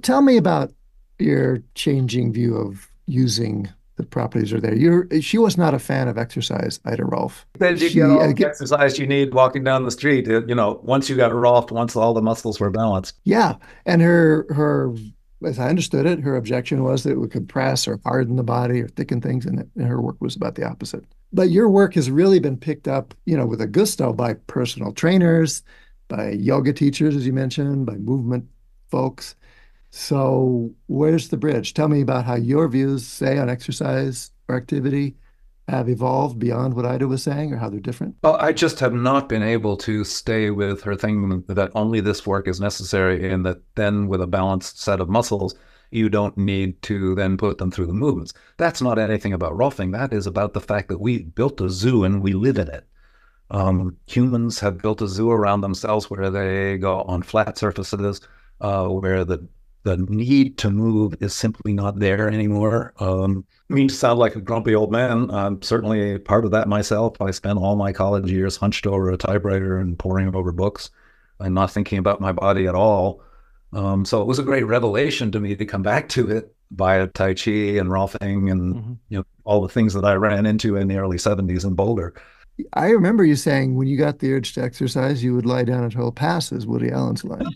Tell me about your changing view of using the properties are there. She was not a fan of exercise, Ida Rolf. Then you get She all the exercise you need walking down the street. Once you got rolfed, once all the muscles were balanced. yeah, and her as I understood it, her objection was that it would compress or harden the body or thicken things, and her work was about the opposite. But your work has really been picked up, with a gusto by personal trainers, by yoga teachers, as you mentioned, by movement folks. So where's the bridge? Tell me about how your views, say, on exercise or activity have evolved beyond what Ida was saying or how they're different. Well, I just have not been able to stay with her thing that only this work is necessary and that then with a balanced set of muscles, you don't need to then put them through the movements. That's not anything about roughing. That is about the fact that we built a zoo and we live in it. Humans have built a zoo around themselves where they go on flat surfaces, where the need to move is simply not there anymore. I mean, to sound like a grumpy old man, I'm certainly part of that myself. I spent all my college years hunched over a typewriter and poring over books and not thinking about my body at all. So it was a great revelation to me to come back to it via Tai Chi and Rolfing and all the things that I ran into in the early 70s in Boulder. I remember you saying when you got the urge to exercise, you would lie down until it passes, Woody Allen's line.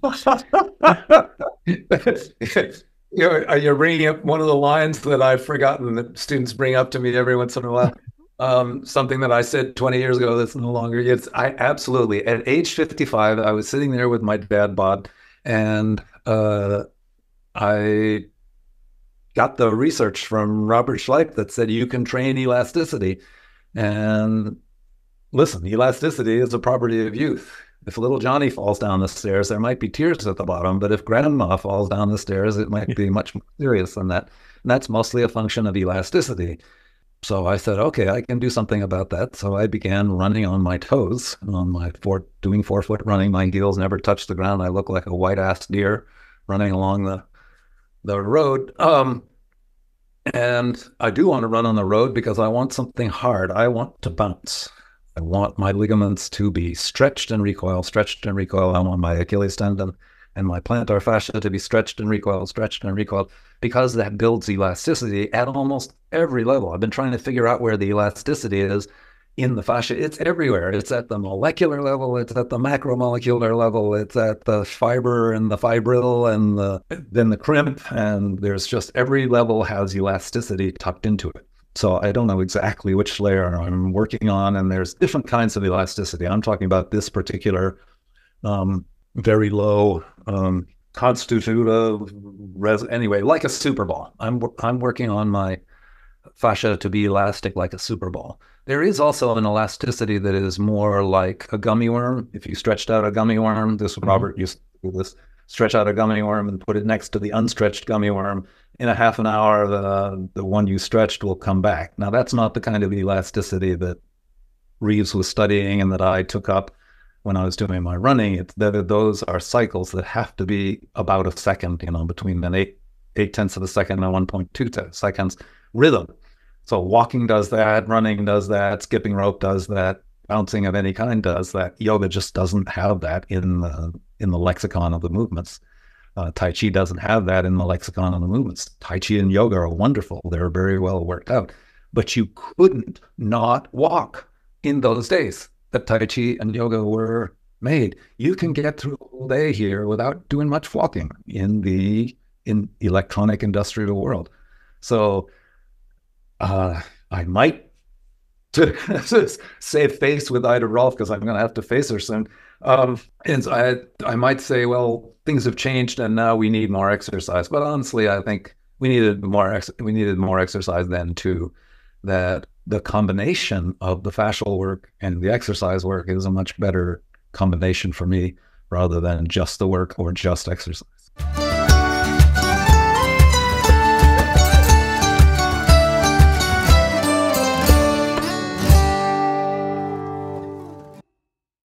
You're bringing up one of the lines that I've forgotten that students bring up to me every once in a while. Something that I said 20 years ago that's no longer. I absolutely, at age 55, I was sitting there with my dad bod, and I got the research from Robert Schleip that said you can train elasticity. And listen, elasticity is a property of youth. If little Johnny falls down the stairs, there might be tears at the bottom, but if grandma falls down the stairs, it might be much more serious than that. And that's mostly a function of elasticity. So I said, okay, I can do something about that. So I began running on my toes, doing 4-foot running. My heels never touched the ground. I look like a white-ass deer running along the road. And I do want to run on the road because I want something hard. I want to bounce. I want my ligaments to be stretched and recoil, stretched and recoil. I want my Achilles tendon and my plantar fascia to be stretched and recoiled, because that builds elasticity at almost every level. I've been trying to figure out where the elasticity is in the fascia. It's everywhere. It's at the molecular level. It's at the macromolecular level. It's at the fiber and the fibril and then the crimp. And there's just every level has elasticity tucked into it. So I don't know exactly which layer I'm working on, and there's different kinds of elasticity. I'm talking about this particular very low constitutive anyway, like a super ball. I'm working on my fascia to be elastic like a super ball. There is also an elasticity that is more like a gummy worm. If you stretched out a gummy worm, Robert used to do this, stretch out a gummy worm and put it next to the unstretched gummy worm. In a half an hour, the one you stretched will come back. Now, that's not the kind of elasticity that Reeves was studying and that I took up when I was doing my running. Those are cycles that have to be about a second, between an eight tenths of a second and 1.2 seconds rhythm. So walking does that, running does that, skipping rope does that, bouncing of any kind does that. Yoga just doesn't have that in the lexicon of the movements. Tai Chi doesn't have that in the lexicon of the movements. Tai Chi and yoga are wonderful. They're very well worked out. But you couldn't not walk in those days that Tai Chi and yoga were made. You can get through a whole day here without doing much walking in the electronic industrial world. So I might save face with Ida Rolf because I'm going to have to face her soon. And so I might say, well, things have changed and now we need more exercise. But honestly, I think we needed more exercise then too. That the combination of the fascial work and the exercise work is a much better combination for me rather than just the work or just exercise.